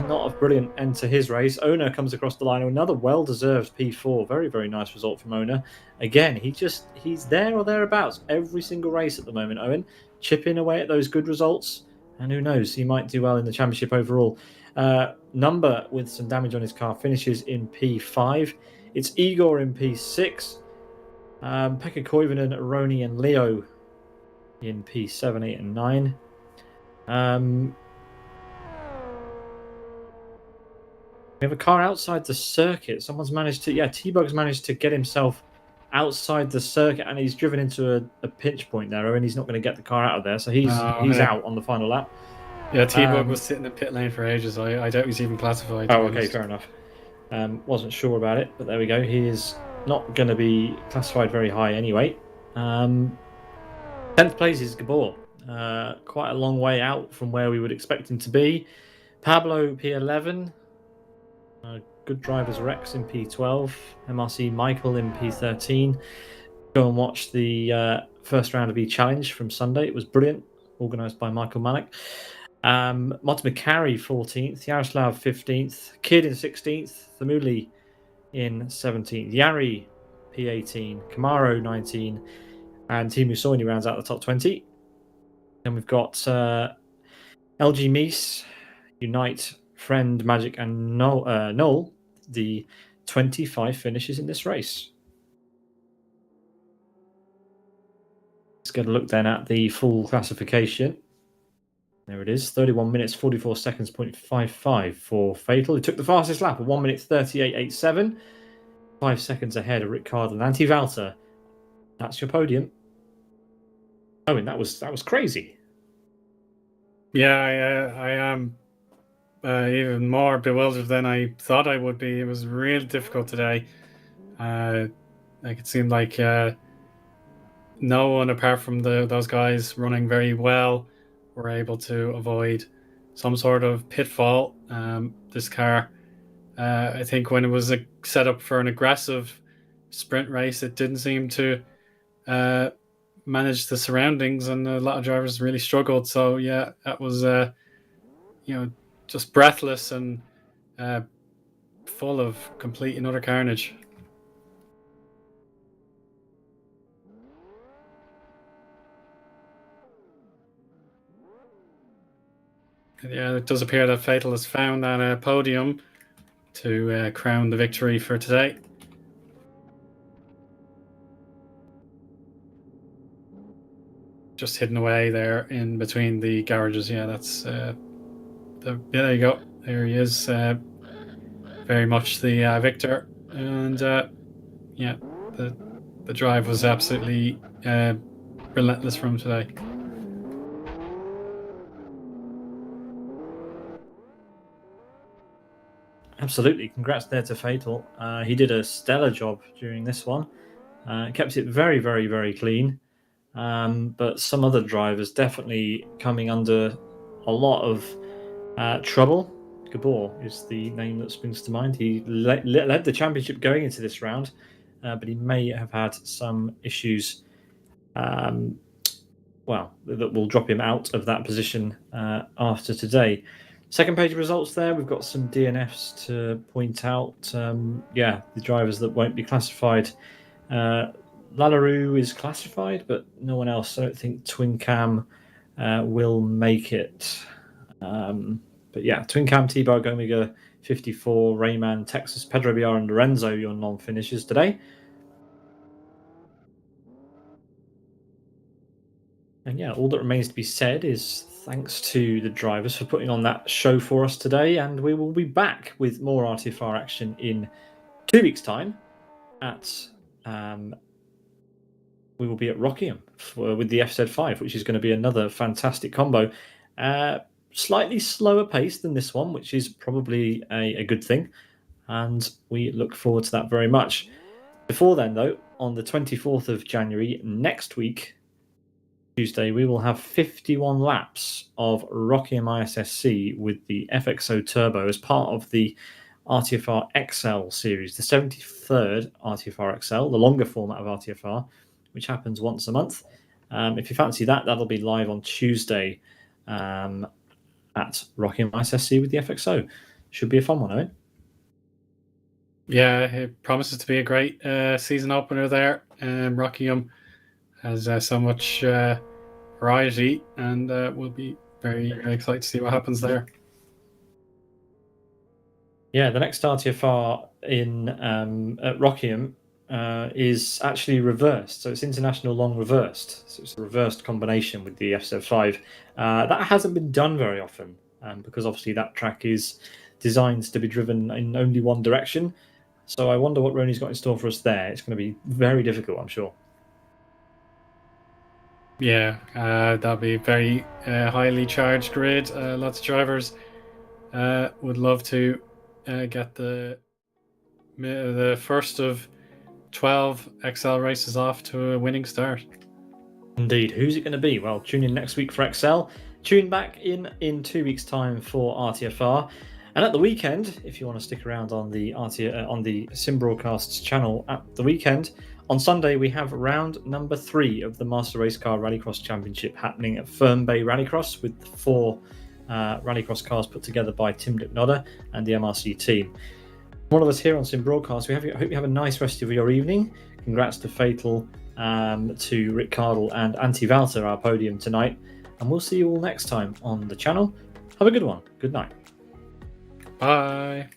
not a brilliant end to his race. Owner comes across the line. Another well-deserved P4. Very, very nice result from Owner. Again, he's there or thereabouts every single race at the moment, Owen. Chipping away at those good results. And who knows, he might do well in the championship overall. Number with some damage on his car finishes in P5. It's Igor in P6. Pekka Koivunen, Rony and Leo in P7, 8 and 9. We have a car outside the circuit. Someone's managed to... Yeah, T-Bug's managed to get himself outside the circuit, and he's driven into a pinch point there, and he's not going to get the car out of there, so he's out on the final lap. Yeah, T-Bug was sitting in the pit lane for ages. I doubt he's even classified. Oh, okay, fair enough. Wasn't sure about it, but there we go. He is not going to be classified very high anyway. 10th place is Gabor. Quite a long way out from where we would expect him to be. Pablo, P11. Good drivers Rex in P12. MRC Michael in P13. Go and watch the first round of E-Challenge from Sunday. It was brilliant. Organised by Michael Malik. Mott McCarry 14th. Yaroslav 15th. Kid in 16th. Thamuli in 17th. Yari P18. Camaro 19. And Timu Soini rounds out the top 20. Then we've got LG Meese, Unite, Friend, Magic, and Noel, the 25 finishes in this race. Let's get a look then at the full classification. There it is, 31 minutes, 44 seconds, 0.55 for Fatal. He took the fastest lap of 1 minute 38.87, 5 seconds ahead of Rick Cardle and Antti Valter. That's your podium. Oh, and that was crazy. Yeah, I am even more bewildered than I thought I would be. It was really difficult today. It seemed like no one apart from those guys running very well were able to avoid some sort of pitfall. This car, I think when it was set up for an aggressive sprint race, it didn't seem to manage the surroundings, and a lot of drivers really struggled. So yeah, that was just breathless and full of complete and utter carnage. Yeah, it does appear that Fatal has found that podium to crown the victory for today. Just hidden away there in between the garages. Yeah, that's there you go. There he is, very much the victor. And yeah, the drive was absolutely relentless from today. Absolutely. Congrats there to Fatal. He did a stellar job during this one. Kept it very, very, very clean. But some other drivers definitely coming under a lot of trouble. Gabor is the name that springs to mind. He led the championship going into this round, but he may have had some issues that will drop him out of that position after today. Second page of results there, we've got some DNFs to point out. The drivers that won't be classified. Lallaroo is classified, but no one else. I don't think Twin Cam will make it. But yeah, Twin Cam, T-Bug, Omega 54, Rayman, Texas, Pedro BR, and Lorenzo, your non-finishers today. And yeah, all that remains to be said is thanks to the drivers for putting on that show for us today, and we will be back with more RTFR action in 2 weeks' time. We will be at Rockingham with the FZ5, which is going to be another fantastic combo. Slightly slower pace than this one, which is probably a good thing, and we look forward to that very much. Before then, though, on the 24th of January next week, Tuesday, we will have 51 laps of Rockingham ISSC with the FXO Turbo as part of the RTFR XL series, the 73rd RTFR XL, the longer format of RTFR, which happens once a month. If you fancy that, that'll be live on Tuesday at Rockingham ISSC with the FXO. Should be a fun one, Owen. Yeah, it promises to be a great season opener there. Rockingham has so much variety, and we'll be very excited to see what happens there. Yeah, the next RTFR in at Rockingham is actually reversed. So it's international long reversed. So it's a reversed combination with the FZ5. That hasn't been done very often because obviously that track is designed to be driven in only one direction. So I wonder what Rony's got in store for us there. It's going to be very difficult, I'm sure. Yeah, that'll be a very highly charged grid. Lots of drivers would love to get the first of 12 XL races off to a winning start. Indeed. Who's it going to be? Well, tune in next week for XL. Tune back in 2 weeks' time for RTFR. And at the weekend, if you want to stick around on the on the Sim Broadcasts channel at the weekend, on Sunday we have round number 3 of the Master Race Car Rallycross Championship happening at Fern Bay Rallycross with 4 Rallycross cars put together by Tim Nodder and the MRC team. One of us here on Sim Broadcast, I hope you have a nice rest of your evening. Congrats to Fatal, to Rick Cardle and Antti Valter, our podium tonight. And we'll see you all next time on the channel. Have a good one. Good night. Bye.